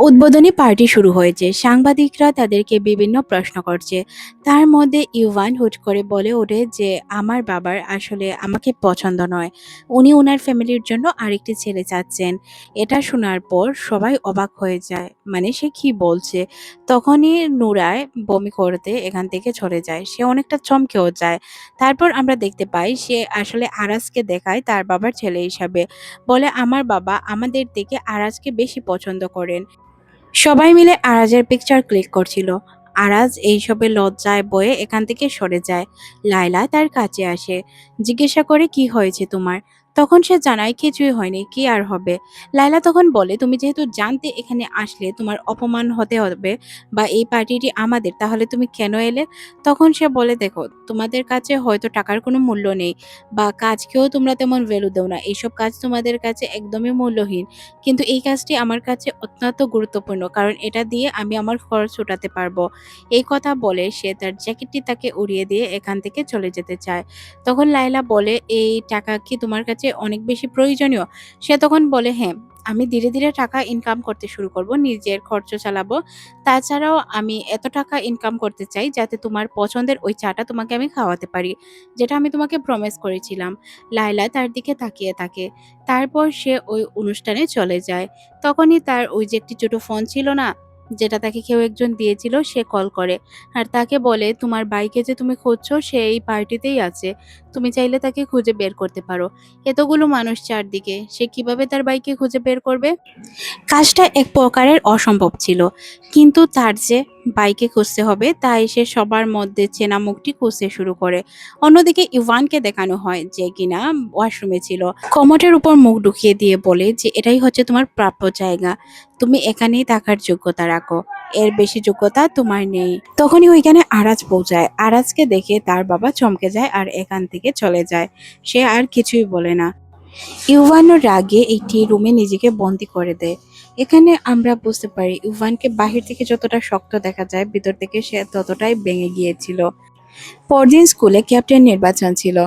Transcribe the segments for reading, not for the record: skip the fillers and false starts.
উদ্বোধনী পার্টি শুরু হয়েছে। সাংবাদিকরা তাদেরকে বিভিন্ন প্রশ্ন করছে। তার মধ্যে ইউভান হুট করে বলে ওঠে যে আমার বাবার আসলে আমাকে পছন্দ নয়। উনি ওনার ফ্যামিলির জন্য আরেকটি ছেলে চাচ্ছেন। এটা শোনার পর সবাই অবাক হয়ে যায়। মানে সে কি বলছে? তখনই নুরায় বমি করতে এখান থেকে চলে যায়। সে অনেকটা চমকেও যায়। তারপর আমরা দেখতে পাই সে আসলে আরাজকে দেখায় তার বাবার ছেলে হিসাবে। বলে আমার বাবা আমাদের থেকে আরাজকে বেশি পছন্দ করেন। সবাই মিলে আরাজের পিকচার ক্লিক করছিল। আরাজ এইসবে লজ্জায় বয়ে এখান থেকে সরে যায়। লায়লা তার কাছে আসে, জিজ্ঞাসা করে কি হয়েছে তোমার। তখন সে জানায় কিছুই হয়নি, কি আর হবে। লায়লা তখন বলে তুমি যেহেতু জানতে এখানে আসলে তোমার অপমান হতে হবে বা এই পার্টিটি আমাদের, তাহলে তুমি কেন এলে? তখন সে বলে দেখো তোমাদের কাছে হয়তো টাকার কোনো মূল্য নেই বা কাজকেও তোমরা তেমন ভ্যালু দেও না, এইসব কাজ তোমাদের কাছে একদমই মূল্যহীন, কিন্তু এই কাজটি আমার কাছে অত্যন্ত গুরুত্বপূর্ণ, কারণ এটা দিয়ে আমি আমার খরচ উঠাতে পারবো। এই কথা বলে সে তার জ্যাকেটটি তাকে উড়িয়ে দিয়ে এখান থেকে চলে যেতে চায়। তখন লায়লা বলে এই টাকা কি তোমার কাছে অনেক বেশি প্রয়োজনীয়? সে তখন বলে হ্যাঁ, আমি ধীরে ধীরে টাকা ইনকাম করতে শুরু করব, নিজের খরচ চালাবো। তাছাড়াও আমি এত টাকা ইনকাম করতে চাই যাতে তোমার পছন্দের ওই চাটা তোমাকে আমি খাওয়াতে পারি, যেটা আমি তোমাকে প্রমিস করেছিলাম। লায়লা তার দিকে তাকিয়ে থাকে। তারপর সে ওই অনুষ্ঠানে চলে যায়। তখনই তার ওই যে একটি ছোট ফোন ছিল না, যেটা তাকে কেউ একজন দিয়েছিল, সে কল করে আর তাকে বলে তোমার বাইকে যে তুমি খুঁজছো সে এই পার্টিতেই আছে, তুমি চাইলে তাকে খুঁজে বের করতে পারো। এতগুলো মানুষ চারদিকে, সে কিভাবে তার বাইকে খুঁজে বের করবে? কাজটা এক প্রকারের অসম্ভব ছিল, কিন্তু তার যে বাইকে খুঁজতে হবে তাই সে সবার মধ্যে চেনা মুখটি খুঁজতে শুরু করে। অন্যদিকে ইভানকে দেখানো হয় যে কিনা ওয়াশরুমে ছিল। কমোটের উপর মুখ ঢুকিয়ে দিয়ে বলে যে এটাই হচ্ছে তোমার প্রাপ্য জায়গা, তুমি এখানেই থাকার যোগ্যতা রাখো, এর বেশি যোগ্যতা তোমার নেই। তখনই ওইখানে আরাজ পৌঁছায়। আরাজকে দেখে তার বাবা চমকে যায় আর এখান থেকে চলে যায়। সে আর কিছুই বলে না। ইউভানও রাগে একটি রুমে নিজেকে বন্দি করে দেয়। এখানে আমরা বুঝতে পারি ইউভানকে বাহির থেকে যতটা শক্ত দেখা যায়, ভিতর থেকে সে ততটাই ভেঙে গিয়েছিল। পরদিন স্কুলে ক্যাপ্টেন নির্বাচন ছিল।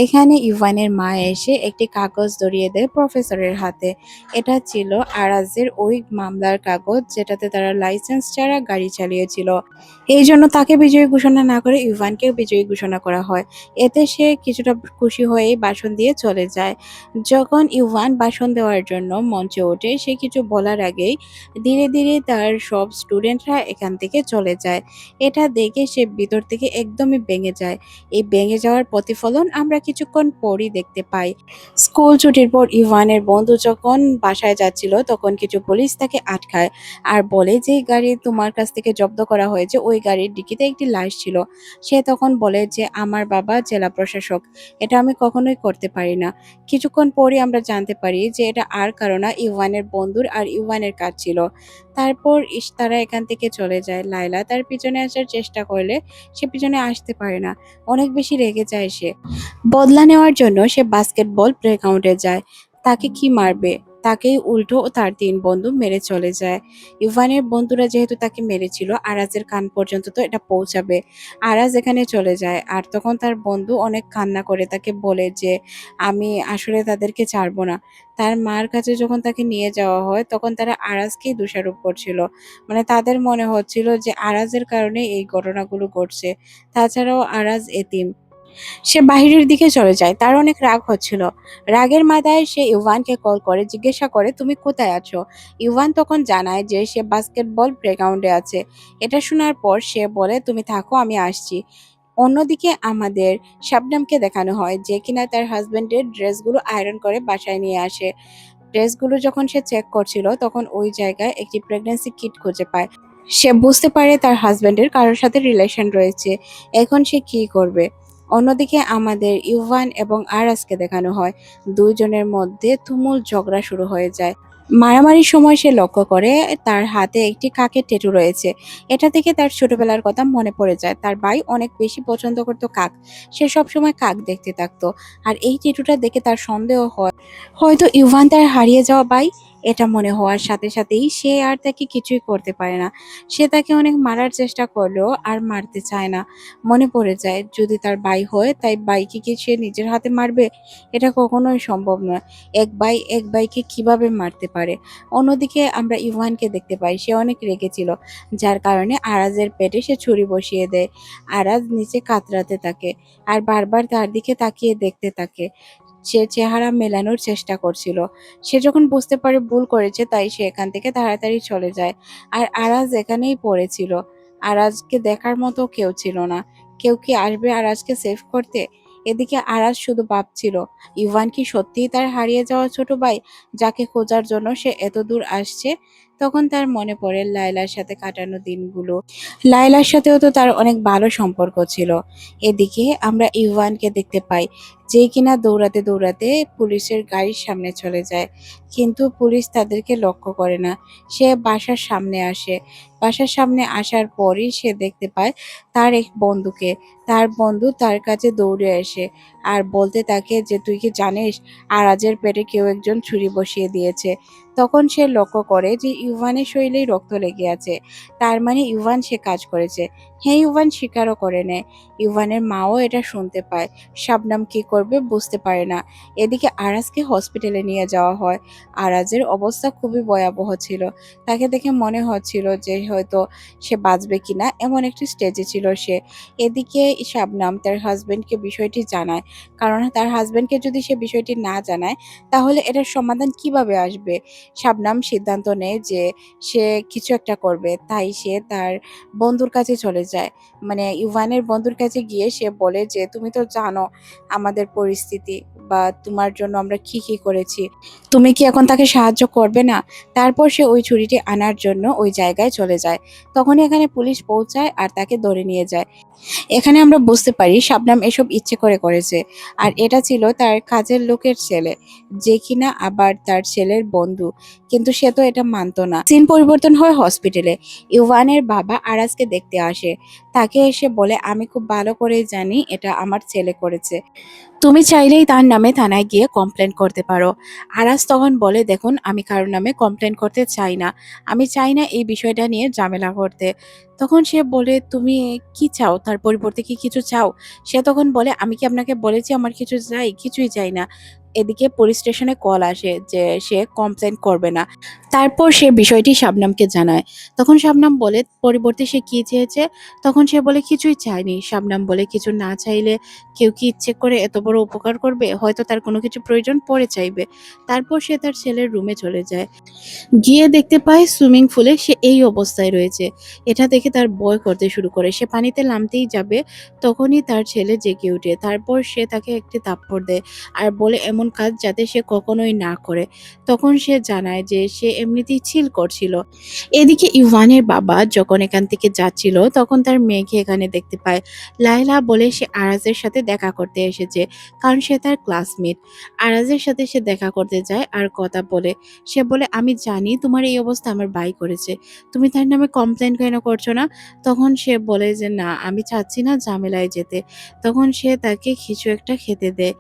এখানে ইভানের মা এসে একটি কাগজ ধরিয়ে দেয় প্রফেসরের হাতে। এটা ছিল আরাজের ওই মামলার কাগজ, যেটাতে তারা লাইসেন্স ছাড়া গাড়ি চালিয়েছিল। এই জন্য তাকে বিজয়ী ঘোষণা না করে ইভানকে বিজয়ী ঘোষণা করা হয়। এতে সে কিছুটা খুশি হয়েই ভাষণ দিয়ে চলে যায়। যখন ইভান ভাষণ দেওয়ার জন্য মঞ্চে ওঠে, সে কিছু বলার আগেই ধীরে ধীরে তার সব স্টুডেন্টরা এখান থেকে চলে যায়। এটা দেখে সে ভিতর থেকে একদমই ভেঙে যায়। এই ভেঙে যাওয়ার প্রতিফলন আমরা কিছুক্ষণ পরই দেখতে পাই। স্কুল ছুটির পর ইভানের বন্ধু যখন বাসায় যাচ্ছিল, তখন কিছু পুলিশ তাকে আটকায় আর বলে যে গাড়ি তোমার কাছ থেকে জব্দ করা হয়েছে ওই গাড়ির ডিকিতে একটি লাশ ছিল। সে তখন বলে যে আমার বাবা জেলা প্রশাসক, এটা আমি কখনোই করতে পারি না। কিছুক্ষণ পরই আমরা জানতে পারি যে এটা আর কারো না, ইভানের বন্ধুর আর ইভানের কাজ ছিল। তারপর তারা এখান থেকে চলে যায়। লায়লা তার পিছনে আসার চেষ্টা করলে সে পিছনে আসতে পারে না। অনেক বেশি রেগে যায় সে। বদলা নেওয়ার জন্য সে বাস্কেটবল প্লেগ্রাউন্ডে যায়। তাকে কি মারবে? তাকেই উল্টো তার ৩ বন্ধু মেরে চলে যায়। ইভানের বন্ধুরা যেহেতু তাকে মেরেছিল, আরাজের কান পর্যন্ত তো এটা পৌঁছাবে। আরাজ এখানে চলে যায় আর তখন তার বন্ধু অনেক কান্না করে তাকে বলে যে আমি আসলে তাদেরকে ছাড়বো না। তার মার কাছে যখন তাকে নিয়ে যাওয়া হয় তখন তারা আরাজকেই দোষারোপ করছিল। মানে তাদের মনে হচ্ছিল যে আরাজের কারণে এই ঘটনাগুলো ঘটছে। তাছাড়াও আরাজ এতিম। সে বাহিরের দিকে চলে যায়। তার অনেক রাগ হচ্ছিল। রাগের মাথায় সে ইভানকে কল করে জিজ্ঞাসা করে তুমি কোথায় আছো? ইভান তখন জানায় যে সে বাস্কেটবল প্লেগ্রাউন্ডে আছে। এটা শোনার পর সে বলে তুমি থাকো, আমি আসছি। অন্যদিকে আমাদের শাবনামকে দেখানো হয় যে কিনা তার হাজবেন্ডের ড্রেসগুলো আয়রন করে বাসায় নিয়ে আসে। ড্রেসগুলো যখন সে চেক করছিল তখন ওই জায়গায় একটি প্রেগন্যান্সি কিট খুঁজে পায়। সে বুঝতে পারে তার হাজবেন্ডের কারোর সাথে রিলেশন রয়েছে। এখন সে কি করবে? অন্যদিকে আমাদের ইউভান এবং আরাজকে দেখানো হয়। দুইজনের মধ্যে তুমুল ঝগড়া শুরু হয়ে যায়। মারামারির সময় সে লক্ষ্য করে তার হাতে একটি কাকের ট্যাটু রয়েছে। এটা থেকে তার ছোটবেলার কথা মনে পড়ে যায়। তার ভাই অনেক বেশি পছন্দ করতো কাক। সে সবসময় কাক দেখতে থাকতো। আর এই ট্যাটুটা দেখে তার সন্দেহ হয় হয়তো ইভান তার হারিয়ে যাওয়া ভাই। এটা মনে হওয়ার সাথে সাথেই সে আর তাকে কিছুই করতে পারে না। সে তাকে অনেক মারার চেষ্টা করলেও আর মারতে চায় না। মনে পড়ে যায় যদি তার ভাই হয়, তাই ভাইকে কি সে নিজের হাতে মারবে? এটা কখনোই সম্ভব নয়। এক ভাই এক ভাইকে কিভাবে মারতে পারে? অন্যদিকে আমরা ইভানকে দেখতে পাই, সে অনেক রেগেছিল, যার কারণে আরাজের পেটে সে ছুরি বসিয়ে দেয়। আরাজ নিচে কাতরাতে থাকে আর বারবার তার দিকে তাকিয়ে দেখতে থাকে। সে চেহারা মেলানোর চেষ্টা করছিল। সে যখন বুঝতে পারে ভুল করেছে, তাই সে এখান থেকে তাড়াতাড়ি চলে যায়। আর আরাজ এখানেই পড়েছিল। আরাজকে দেখার মতো কেউ ছিল না। কেউ কি আসবে আরাজকে সেভ করতে? এদিকে আরাজ শুধু ভাবছিল, ইভান কি সত্যিই তার হারিয়ে যাওয়া ছোট ভাই, যাকে খোঁজার জন্য সে এত দূর আসছে? তখন তার মনে পড়ে লায়লার সাথে কাটানো দিনগুলো। লায়লার সাথেও তো তার অনেক ভালো সম্পর্ক ছিল। এদিকে আমরা ইভানকে দেখতে পাই, যে কিনা দৌড়াতে দৌড়াতে পুলিশের গাড়ির সামনে চলে যায়। কিন্তু পুলিশ তাদেরকে লক্ষ্য করে না। সে বাসার সামনে আসে। বাসার সামনে আসার পরই সে দেখতে পায় তার এক বন্ধুকে। তার বন্ধু তার কাছে দৌড়ে আসে আর বলতে থাকে যে, তুই কি জানিস আরাজের পেটে কেউ একজন ছুরি বসিয়ে দিয়েছে? তখন সে লক্ষ্য করে যে ইউভানের শরীরেই রক্ত লেগে আছে। তার মানে ইউভান সে কাজ করেছে। হ্যাঁ, ইউভান স্বীকারও করে নেয়। ইউভানের মাও এটা শুনতে পায়। শাবনাম কি করবে বুঝতে পারে না। এদিকে আরাজকে হসপিটালে নিয়ে যাওয়া হয়। আরাজের অবস্থা খুবই ভয়াবহ ছিল। তাকে দেখে মনে হচ্ছিল যে হয়তো সে বাঁচবে কিনা, এমন একটি স্টেজে ছিল সে। এদিকে শাবনাম তার হাজবেন্ডকে বিষয়টি জানায়। কারণ তার হাজবেন্ডকে যদি সে বিষয়টি না জানায়, তাহলে এটার সমাধান কিভাবে আসবে? শাবনাম সিদ্ধান্ত নেয় যে সে কিছু একটা করবে। তাই সে তার বন্ধুর কাছে চলে যায়। মানে ইভানের বন্ধুর কাছে গিয়ে সে বলে যে, তুমি তো জানো আমাদের পরিস্থিতি, বা তোমার জন্য আমরা কি কি করেছি, তুমি কি এখন তাকে সাহায্য করবে না? তারপর সে ওই ছুরিটি আনার জন্য ওই জায়গায় চলে যায়। তখনই এখানে পুলিশ পৌঁছায় আর তাকে ধরে নিয়ে যায়। এখানে আমরা বুঝতে পারি শাবনাম এসব ইচ্ছে করে করেছে। আর এটা ছিল তার কাজের লোকের ছেলে, যে কিনা আবার তার ছেলের বন্ধু। কিন্তু সে তো এটা মানতো না। সিন পরিবর্তন হয় হসপিটালে। ইভানের বাবা আরাজকে দেখতে আসে। তাকে এসে বলে, আমি খুব ভালো করে জানি এটা আমার ছেলে করেছে। তুমি চাইলেই তার নামে থানায় গিয়ে কমপ্লেন করতে পারো। আরাজ তখন বলে, দেখুন আমি কারোর নামে কমপ্লেন করতে চাই না। আমি চাই না এই বিষয়টা নিয়ে ঝামেলা করতে। তখন সে বলে, তুমি কি চাও? তার পরিবর্তে কি কিছু চাও? সে তখন বলে, আমি কি আপনাকে বলেছি আমার কিছু চাই? কিছুই চাই না। এদিকে পুলিশ স্টেশনে কল আসে যে সে কমপ্লেন করবে না। তারপর সে বিষয়টি শাবনামকে জানায়। তখন শাবনাম বলে পরিবর্তে সে কি চেয়েছে। তখন সে বলে কিছুই চায়নি। শাবনাম বলে, কিছু না চাইলে কেউ কি ইচ্ছে করে এত বড় উপকার করবে? হয়তো তার কোনো কিছু প্রয়োজন পড়ে চাইবে। তারপর সে তার ছেলের রুমে চলে যায়। গিয়ে দেখতে পায় সুইমিং পুলে সে এই অবস্থায় রয়েছে। এটা দেখে তার ভয় করতে শুরু করে। সে পানিতে নামতেই যাবে, তখনই তার ছেলে জেগে ওঠে। তারপর সে তাকে একটি থাপ্পড় দেয় আর বলে এমন কাজ যাতে সে কখনোই না করে। তখন সে জানায় যে সে এমনিতেই চিল করছিল। এদিকে ইভানের বাবা যখন এখান থেকে যাচ্ছিল, তখন তার মেয়েকে এখানে দেখতে পায়। লায়লা বলে সে আরাজের সাথে দেখা করতে এসেছে, কারণ সে তার ক্লাসমেট। আরাজের সাথে সে দেখা করতে যায় আর কথা বলে। সে বলে, আমি জানি তোমার এই অবস্থা আমার ভাই করেছে, তুমি তার নামে কমপ্লেন কেন করছো না? তখন সে বলে যে না, আমি চাচ্ছি না ঝামেলায় যেতে। তখন সে তাকে কিছু একটা খেতে দেয়।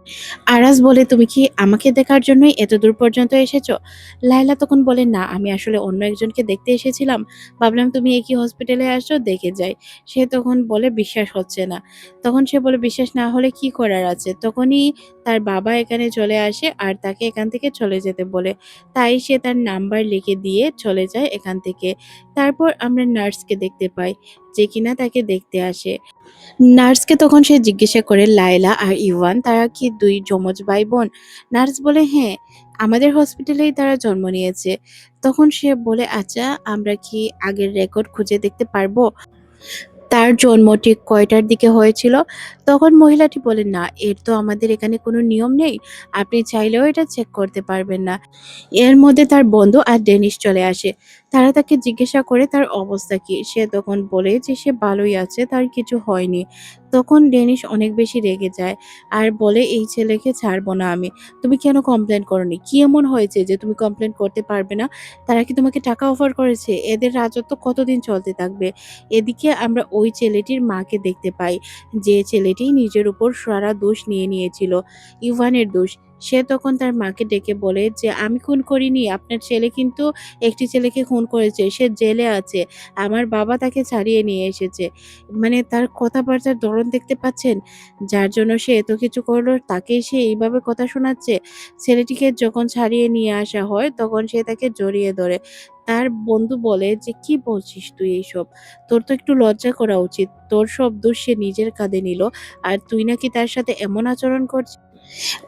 আরাজ বলে, তুমি কি আমাকে দেখার জন্যই এত দূর পর্যন্ত এসেছো? লায়লা তখন বলে, না আমি আসলে অন্য একজনকে দেখতে এসেছিলাম, ভাবলাম তুমি একই হসপিটালে আসো, দেখে যাই। সে তখন বলে বিশ্বাস হচ্ছে না। তখন সে বলে, বিশ্বাস না হলে কি করার আছে? তখনই তার বাবা এখানে চলে আসে আর তাকে এখান থেকে চলে যেতে বলে। তাই সে তার নাম্বার লিখে দিয়ে চলে যায় এখান থেকে। তারপর আমরা নার্সকে দেখতে পাই, যে কিনা তাকে দেখতে আসে। নার্সকে তখন সে জিজ্ঞাসা করে, লায়লা আর ইভান তারা কি দুই যমজ ভাই বোন? নার্স বলে, হ্যাঁ, আমাদের হসপিটালেই তারা জন্ম নিয়েছে। তখন সে বলে, আচ্ছা আমরা কি আগের রেকর্ড খুঁজে দেখতে পারবো তার জন্ম ঠিক কয়টার দিকে হয়েছিল? তখন মহিলাটি বলে, না এর তো আমাদের এখানে কোনো নিয়ম নেই, আপনি চাইলেও এটা চেক করতে পারবেন না। এর মধ্যে তার বন্ধু আর ডেনিস চলে আসে। তারা তাকে জিজ্ঞাসা করে তার অবস্থা কি। সে তখন বলে যে সে ভালোই আছে, তার কিছু হয়নি। তখন ডেনিস অনেক বেশি রেগে যায় আর বলে, এই ছেলেকে ছাড়বো না আমি। তুমি কেন কমপ্লেন করনি? কি এমন হয়েছে যে তুমি কমপ্লেন করতে পারবে না? তারা কি তোমাকে টাকা অফার করেছে? এদের রাজত্ব কতদিন চলতে থাকবে? এদিকে আমরা ওই ছেলেটির মাকে দেখতে পাই, যে ছেলেটি নিজের উপর সারা দোষ নিয়ে নিয়েছিল, ইভানের দোষ। সে তখন তার মাকে ডেকে বলে যে, "আমি খুন করিনি। আপনার ছেলে কিন্তু একটি ছেলেকে খুন করেছে। সে জেলে আছে। আমার বাবা তাকে ছাড়িয়ে নিয়ে এসেছে।" মানে তার কথাবার্তার ধরন দেখতে পাচ্ছেন? যার জন্য সে এত কিছু করলো তাকেই সে এইভাবে কথা শোনাচ্ছে। ছেলেটিকে যখন ছাড়িয়ে নিয়ে আসা হয় তখন সে তাকে জড়িয়ে ধরে। তার বন্ধু বলে যে, "কি বলছিস তুই এইসব? তোর তো একটু লজ্জা করা উচিত। তোর সব দোষ সে নিজের কাঁধে নিল। আর তুই নাকি তার সাথে এমন আচরণ করছিস?"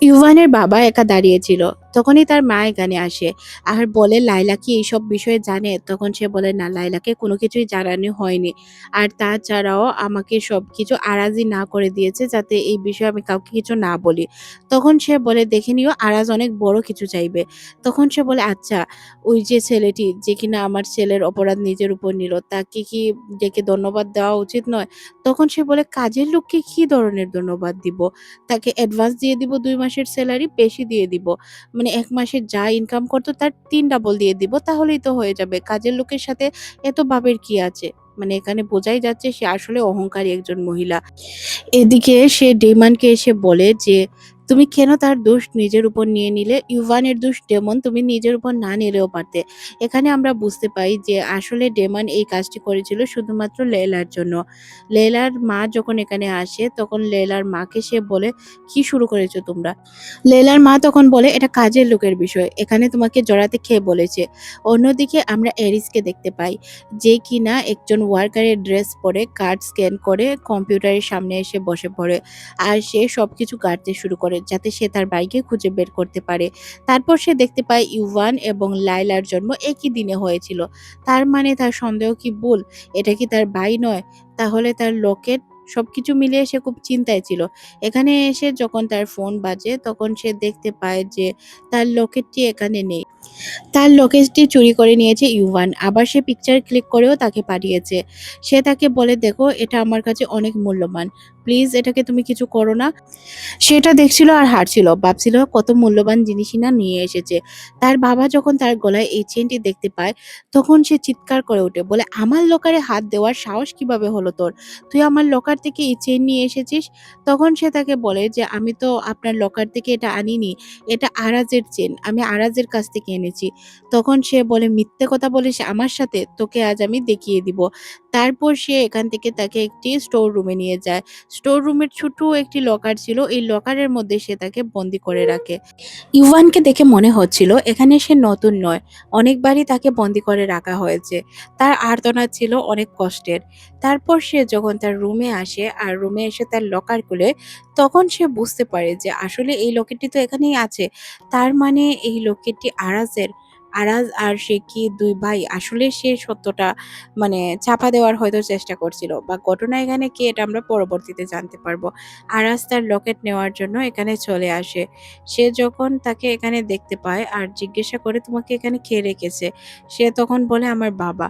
ইউভানের বাবা একা দাঁড়িয়েছিল। তখনই তার মা এখানে আসে আর বলে, "লায়লা কি এইসব বিষয়ে জানে?" তখন সে বলে, "না, লায়লাকে কোনো কিছুই জানানো হয়নি। আর তাছাড়াও আমাকে সবকিছু আরাজই না করে দিয়েছে যাতে এই বিষয়ে আমি কাউকে কিছু না বলি।" তখন সে বলে, "দেখে নিও আরাজ অনেক বড় কিছু চাইবে।" তখন সে বলে, "আচ্ছা, ওই যে ছেলেটি যে কিনা আমার ছেলের অপরাধ নিজের উপর নিল, তাকে কি ডেকে ধন্যবাদ দেওয়া উচিত নয়?" তখন সে বলে, "কাজের লোককে কি ধরনের ধন্যবাদ দিব? তাকে অ্যাডভান্স দিয়ে দিব ২ মাসের সেলারি, বেশি দিয়ে দিব। মানে ১ মাসে যা ইনকাম করত তার ৩ ডাবল দিয়ে দিব। তাহলেই তো হয়ে যাবে। কাজের লোকের সাথে এত ভাবের কি আছে?" মানে এখানে বোঝাই যাচ্ছে সে আসলে অহংকারী একজন মহিলা। এদিকে সে ডেমনকে এসে বলে যে, "তুমি কেন তার দোষ নিজের উপর নিয়ে নিলে? ইউভানের দোষ ডেমন, তুমি নিজের উপর না নিলেও পারতে।" এখানে আমরা বুঝতে পাই যে আসলে ডেমন এই কাজটি করেছিল শুধুমাত্র লেয়লার জন্য। লেয়লার মা যখন এখানে আসে তখন লেয়লার মাকে সে বলে, "কি শুরু করেছো তোমরা?" লেয়লার মা তখন বলে, "এটা কাজের লোকের বিষয়। এখানে তোমাকে জড়াতে কে বলেছে?" অন্যদিকে আমরা এরিসকে দেখতে পাই যে কিনা একজন ওয়ার্কারের ড্রেস পরে কার্ড স্ক্যান করে কম্পিউটারের সামনে এসে বসে পড়ে। আর সে সবকিছু কাটতে শুরু করে যাতে সে তার ভাইকে খুঁজে বের করতে পারে। তারপর সে দেখতে পায় ইউভান এবং লায়লার জন্ম একই দিনে হয়েছিল। তার মানে তার সন্দেহ কি ভুল? এটা কি তার ভাই নয়? তাহলে তার লকেট, সবকিছু মিলিয়ে সে খুব চিন্তায় ছিল। এখানে এসে যখন তার ফোন বাজে তখন সে দেখতে পায় যে তার লকেটটি এখানে নেই। তার লোকেশটি চুরি করে নিয়েছে ইউভান। আবার সে পিকচার ক্লিক করেও তাকে পাঠিয়েছে। সে তাকে বলে, "দেখো, এটা আমার কাছে অনেক মূল্যবান। প্লিজ এটাকে তুমি কিছু করো না।" সেটা দেখছিল আর হারছিল। ভাবছিল কত মূল্যবান জিনিসই না নিয়ে এসেছে। তার বাবা যখন তার গলায় এই চেইনটি দেখতে পায়, তখন সে চিৎকার করে ওঠে। বলে, "আমার লকারে হাত দেওয়ার সাহস কিভাবে হলো তোর? তুই আমার লকার থেকে এই চেইন নিয়ে এসেছিস?" তখন সে তাকে বলে যে, "আমি তো আপনার লকার থেকে এটা আনিনি। এটা আরাজের চেইন। আমি আরাজের কাছ থেকে এনেছি।" তখন সে বলে, "মিথ্যে কথা বলিস আমার সাথে? তোকে আজ আমি দেখিয়ে দিব।" তারপর সে এখান থেকে তাকে একটি স্টোর রুমে নিয়ে যায়। স্টোর রুমের ছোট একটি লকার ছিল। এই লকারের মধ্যে সে তাকে বন্দি করে রাখে। ইউভানকে দেখে মনে হচ্ছিল এখানে সে নতুন নয়। অনেকবারই তাকে বন্দি করে রাখা হয়েছে। তার আর্তনাদ ছিল অনেক কষ্টের। তারপর সে যখন তার রুমে আসে আর রুমে এসে তার লকার খুলে, তখন সে বুঝতে পারে যে আসলে এই লকেটটি তো এখানেই আছে। তার মানে এই লকেটটি আরাজের। আরাজ আর সে কি ২ ভাই? আসলে সে সত্যটা মানে চাপা দেওয়ার হয়তো চেষ্টা করছিল বা ঘটনা এখানে কি এটা আমরা পরবর্তীতে জানতে পারবো। আরাজ তার লকেট নেওয়ার জন্য এখানে চলে আসে। সে যখন তাকে এখানে দেখতে পায় আর জিজ্ঞাসা করে, "তোমাকে এখানে কে রেখেছে?" সে তখন বলে, "আমার বাবা।"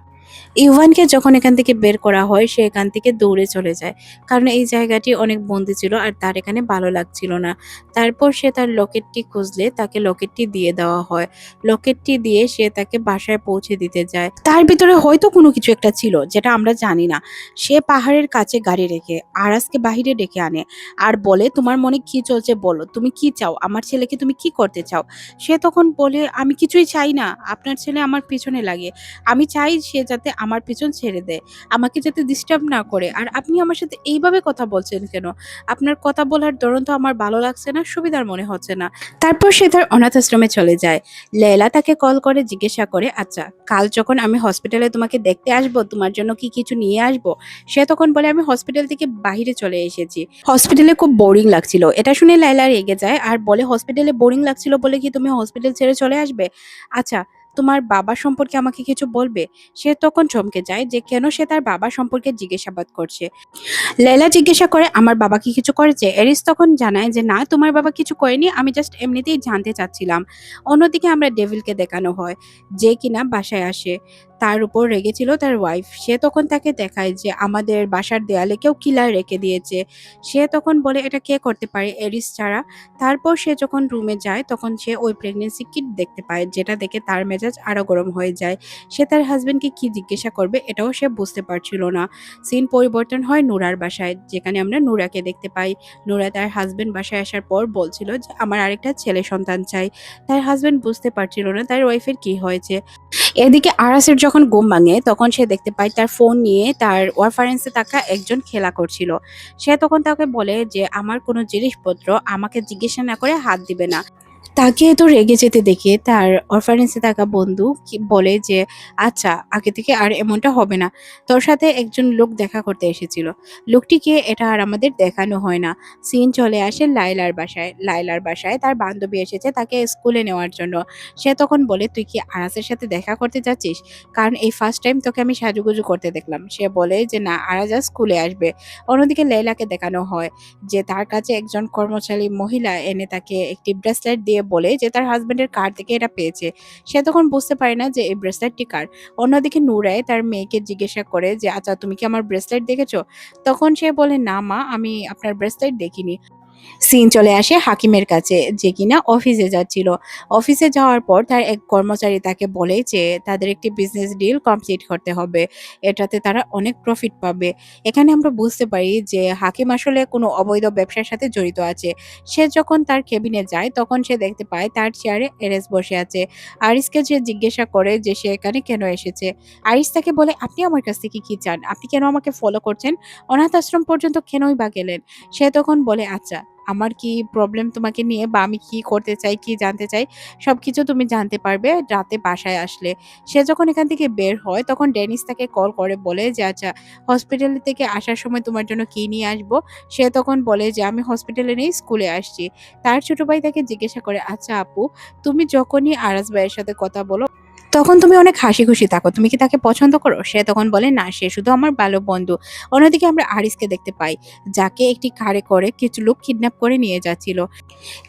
ইউভানকে যখন এখান থেকে বের করা হয় সে এখান থেকে দৌড়ে চলে যায়। কারণ এই জায়গাটি অনেক বন্দি ছিল আর তার এখানে ভালো লাগছিল না। তারপর সে তার লকেটটি খুঁজলে তাকে লকেটটি দিয়ে দেওয়া হয়। লকেটটি দিয়ে সে তাকে বাসায় পৌঁছে দিতে যায়। তার ভিতরে হয়তো কোনো কিছু একটা ছিল যেটা আমরা জানি না। সে পাহাড়ের কাছে গাড়ি রেখে আরাজকে বাহিরে ডেকে আনে আর বলে, "তোমার মনে কি চলছে বলো? তুমি কি চাও? আমার ছেলেকে তুমি কি করতে চাও?" সে তখন বলে, "আমি কিছুই চাই না। আপনার ছেলে আমার পিছনে লাগে। আমি চাই সে যাতে আমার পিছন ছেড়ে দেয়। আমাকে যাতে ডিস্টার্ব না করে। আর আপনি আমার সাথে এইভাবে কথা বলছেন কেন? আপনার কথা বলার ধরন তো আমার ভালো লাগছে না, সুবিধার মনে হচ্ছে না।" তারপর সে তার অনাথ আশ্রমে চলে যায়। লেয়লা তাকে কল করে জিজ্ঞাসা করে, "আচ্ছা, কাল যখন আমি হসপিটালে তোমাকে দেখতে আসবো, তোমার জন্য কি কিছু নিয়ে আসবো?" সে তখন বলে, "আমি হসপিটাল থেকে বাহিরে চলে এসেছি। হসপিটালে খুব বোরিং লাগছিল।" এটা শুনে লায়লা রেগে যায় আর বলে, "হসপিটালে বোরিং লাগছিল বলে কি তুমি হসপিটাল ছেড়ে চলে আসবে? আচ্ছা, তোমার বাবা সম্পর্কে আমাকে কিছু বলবে?" সে তখন চমকে যায় যে কেন সে তার বাবা সম্পর্কে জিজ্ঞাসাবাদ করছে। লেলা জিজ্ঞাসা করে, "আমার বাবা কি কিছু করেছে?" এরিস তখন জানায় যে, "না, তোমার বাবা কিছু করেনি। আমি জাস্ট এমনিতেই জানতে চাচ্ছিলাম।" অন্যদিকে আমরা ডেভিলকে দেখানো হয় যে কিনা বাসায় আসে। তার উপর রেগেছিল তার ওয়াইফ। সে তখন তাকে দেখায় যে আমাদের বাসার দেয়ালে কেউ কিলার রেখে দিয়েছে। সে তখন বলে এটা কে করতে পারে এরিস ছাড়া। তারপর সে যখন রুমে যায় তখন সে ওই প্রেগন্যান্সি কিট দেখতে পায়, যেটা দেখে তার মেজাজ আরো গরম হয়ে যায়। সে তার হাজবেন্ডকে কি জিজ্ঞাসা করবে এটাও সে বুঝতে পারছিল না। সিন পরিবর্তন হয় নূরার বাসায়, যেখানে আমরা নূরাকে দেখতে পাই। নূরা তার হাজবেন্ড বাসায় আসার পর বলছিল যে আমার আরেকটা ছেলে সন্তান চাই। তার হাজবেন্ড বুঝতে পারছিল না তার ওয়াইফের কি হয়েছে। এদিকে আরাসের যখন ঘুম ভাঙে তখন সে দেখতে পায় তার ফোন নিয়ে তার অরফারেন্সে থাকা একজন খেলা করছিল। সে তখন তাকে বলে যে আমার কোনো জিনিসপত্র আমাকে জিজ্ঞাসা না করে হাত দিবে না। তাকে এত রেগে যেতে দেখে তার অরফানেজে থাকা বন্ধু বলে যে আচ্ছা আগে থেকে আর এমনটা হবে না। তোর সাথে একজন লোক দেখা করতে এসেছিল, লোকটিকে এটা আর আমাদের দেখানো হয় না। সিন চলে আসে লাইলার বাসায়। লাইলার বাসায় তার বান্ধবী এসেছে তাকে স্কুলে নেওয়ার জন্য। সে তখন বলে তুই কি আরাসের সাথে দেখা করতে যাচ্ছিস, কারণ এই ফার্স্ট টাইম তোকে আমি সাজুগুজু করতে দেখলাম। সে বলে যে না, আরাজ আজ স্কুলে আসবে। অন্যদিকে লাইলাকে দেখানো হয় যে তার কাছে একজন কর্মচারী মহিলা এনে তাকে একটি ব্রেসলেট দিয়ে বলে যে তার হাজবেন্ডের কার থেকে এটা পেয়েছে। সে তখন বুঝতে পারে না যে এই ব্রেসলেটটি কার। অন্যদিকে নুরায় তার মেয়েকে জিজ্ঞাসা করে যে আচ্ছা তুমি কি আমার ব্রেসলেট দেখেছো? তখন সে বলে না মা, আমি আপনার ব্রেসলেট দেখিনি। সিন চলে আসে হাকিমের কাছে, যে কিনা অফিসে যাচ্ছিল। অফিসে যাওয়ার পর তার এক কর্মচারী তাকে বলে যে তাদের একটি বিজনেস ডিল কমপ্লিট করতে হবে, এটাতে তারা অনেক প্রফিট পাবে। এখানে আমরা বুঝতে পারি যে হাকিম আসলে কোনো অবৈধ ব্যবসার সাথে জড়িত আছে। সে যখন তার কেবিনে যায় তখন সে দেখতে পায় তার চেয়ারে এরেস বসে আছে। আরিসকে যে জিজ্ঞাসা করে যে সে এখানে কেন এসেছে। আরিস তাকে বলে আপনি আমার কাছ থেকে কি চান, আপনি কেন আমাকে ফলো করছেন, অনাথ আশ্রম পর্যন্ত কেনই বা গেলেন। সে তখন বলে আচ্ছা আমার কি প্রবলেম তোমাকে নিয়ে, বা আমি কি করতে চাই, কি জানতে চাই, সবকিছু তুমি জানতে পারবে রাতে বাসায় আসলে। সে যখন এখান থেকে বের হয় তখন ডেনিস তাকে কল করে বলে যে আচ্ছা হসপিটাল থেকে আসার সময় তোমার জন্য কি নিয়ে আসবো। সে তখন বলে যে আমি হসপিটালে নেই, স্কুলে আসছি। তার ছোট ভাই তাকে জিজ্ঞাসা করে আচ্ছা আপু, তুমি যখনই আরাস ভাইয়ের সাথে কথা বলো তখন তুমি অনেক হাসি খুশি থাকো, তুমি কি তাকে পছন্দ করো? সে তখন বলে না, সে শুধু আমার ভালো বন্ধু। অন্যদিকে আমরা আরিসকে দেখতে পাই, যাকে একটি কারে করে কিছু লোক কিডন্যাপ করে নিয়ে যাচ্ছিল।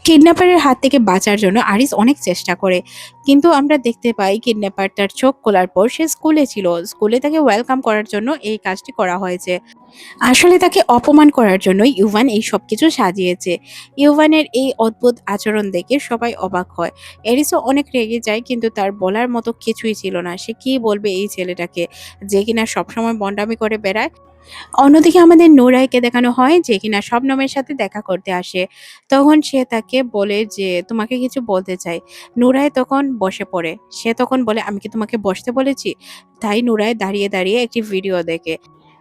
কিডন্যাপারের হাত থেকে বাঁচার জন্য আরিস অনেক চেষ্টা করে, কিন্তু আমরা দেখতে পাই কিডন্যাপার তার চোখ খোলার পর সে স্কুলে ছিল। স্কুলে তাকে ওয়েলকাম করার জন্য এই কাজটি করা হয়েছে। আসলে তাকে অপমান করার জন্য ইউভান এই সবকিছু সাজিয়েছে। ইউভানের এই অদ্ভুত আচরণ দেখে সবাই অবাক হয়। এরিসও অনেক রেগে যায়, কিন্তু তার বলার মতো কিছুই ছিল না। সে কি বলবে এই ছেলেটাকে, যে কিনা সবসময় বন্ডামি করে বেড়ায়। অন্যদিকে আমাদের নোরাইকে দেখানো হয় যে কিনা শবনমের সাথে দেখা করতে আসে। তখন সে তাকে বলে যে তোমাকে কিছু বলতে চাই। নোরাই তখন বসে পড়ে। সে তখন বলে আমি কি তোমাকে বসতে বলেছি? তাই নোরাই দাঁড়িয়ে দাঁড়িয়ে একটি ভিডিও দেখে,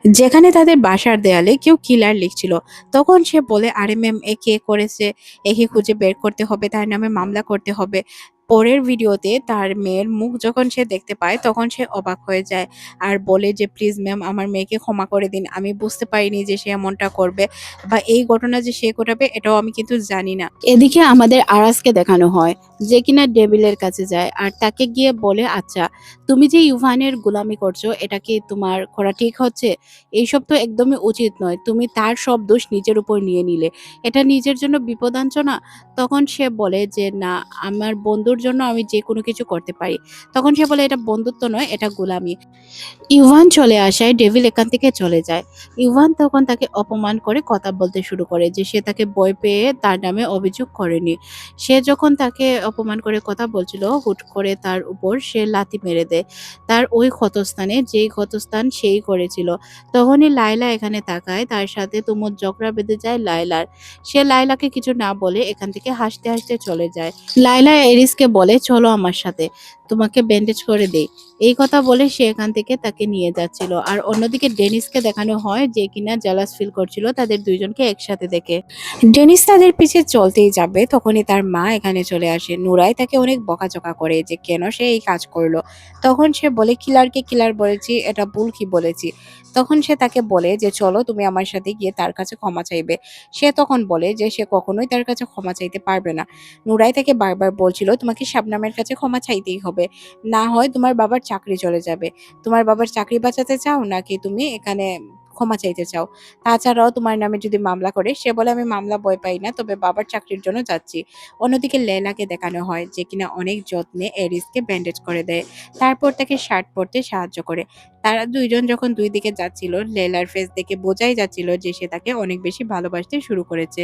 যেখানে তাদের বাসার দেয়ালে কেউ কিলার লিখছিল। তখন সে বলে আরে ম্যাম, এ কে করেছে, একে খুঁজে বের করতে হবে, তার নামে মামলা করতে হবে। পরের ভিডিওতে তার মেয়ের মুখ যখন সে দেখতে পায় তখন সে অবাক হয়ে যায় আর বলে যে প্লিজ ম্যাম, আমার মেয়েকে ক্ষমা করে দিন, আমি বুঝতে পারিনি যে সে এমনটা করবে, বা এই ঘটনা যে সে ঘটাবে এটাও আমি কিন্তু জানি না। এদিকে আমাদের আরাসকে দেখানো হয়, যে কিনা ডেভিলের কাছে যায় আর তাকে গিয়ে বলে আচ্ছা তুমি যে ইউভানের গোলামি করছো এটা কি তোমার করা ঠিক হচ্ছে? এইসব তো একদমই উচিত নয়, তুমি তার সব দোষ নিজের উপর নিয়ে নিলে, এটা নিজের জন্য বিপদাঞ্চনা। তখন সে বলে যে না, আমার বন্ধুর জন্য আমি যে কোনো কিছু করতে পারি। তখন সে বলে এটা বন্ধুত্ব নয়, এটা গোলামি। ইভান চলে আসায় ডেভিল এখান থেকে চলে যায়। ইভান তখন তাকে অপমান করে কথা বলতে শুরু করে যে সে তাকে ভয় পেয়ে তার নামে অভিযোগ করেনি। সে যখন তাকে অপমান করে কথা বলছিল হুট করে তার উপর সে লাথি মেরে দেয়, তার ওই ক্ষতস্থানে, যেই ক্ষতস্থান সেই করেছিল। তখনই লায়লা এখানে তাকায়, তার সাথে তুমুল ঝগড়া বেঁধে যায় লায়লার। সে লায়লাকে কিছু না বলে এখান থেকে হাসতে হাসতে চলে যায়। লায়লা এরিসকে বলে চলো আমার সাথে, তোমাকে ব্যান্ডেজ করে দেই। এই কথা বলে সে এখান থেকে তাকে নিয়ে যাচ্ছিল। আর অন্যদিকে ডেনিসকে দেখানো হয় যে কিনা জেলাস ফিল করছিল তাদের দুইজনকে একসাথে দেখে। ডেনিস তাদের পিছে চলতেই যাবে তখনই তার মা এখানে চলে আসে। নুরাই তাকে অনেক বকাঝকা করে যে কেন সে এই কাজ করলো। তখন সে বলে কিলারকে কিলার বলেছি, এটা ভুল কি বলেছি। তখন সে তাকে বলে যে চলো তুমি আমার সাথে গিয়ে তার কাছে ক্ষমা চাইবে। সে তখন বলে যে সে কখনোই তার কাছে ক্ষমা চাইতে পারবে না। নুরাই তাকে বারবার বলছিল তোমাকে শাবনামের কাছে ক্ষমা চাইতেই হবে, না হয় তোমার বাবার চাকরি চলে যাবে। তোমার বাবার চাকরি বাঁচাতে চাও নাকি তুমি এখানে ক্ষমা চাইতে চাও। তাছাড়াও তোমার নামে যদি মামলা করে, সে বলে আমি মামলা ভয় পাই না, তবে বাবার চাকরির জন্য যাচ্ছি। অন্যদিকে লেলাকে দেখানো হয় যে কিনা অনেক যত্নে এরিসকে ব্যান্ডেজ করে দেয়। তারপর তাকে শার্ট পরতে সাহায্য করে। তারা ২ জন যখন ২ দিকে যাচ্ছিল, লেলার ফেস দেখে বোঝাই যাচ্ছিল যে সে তাকে অনেক বেশি ভালোবাসতে শুরু করেছে।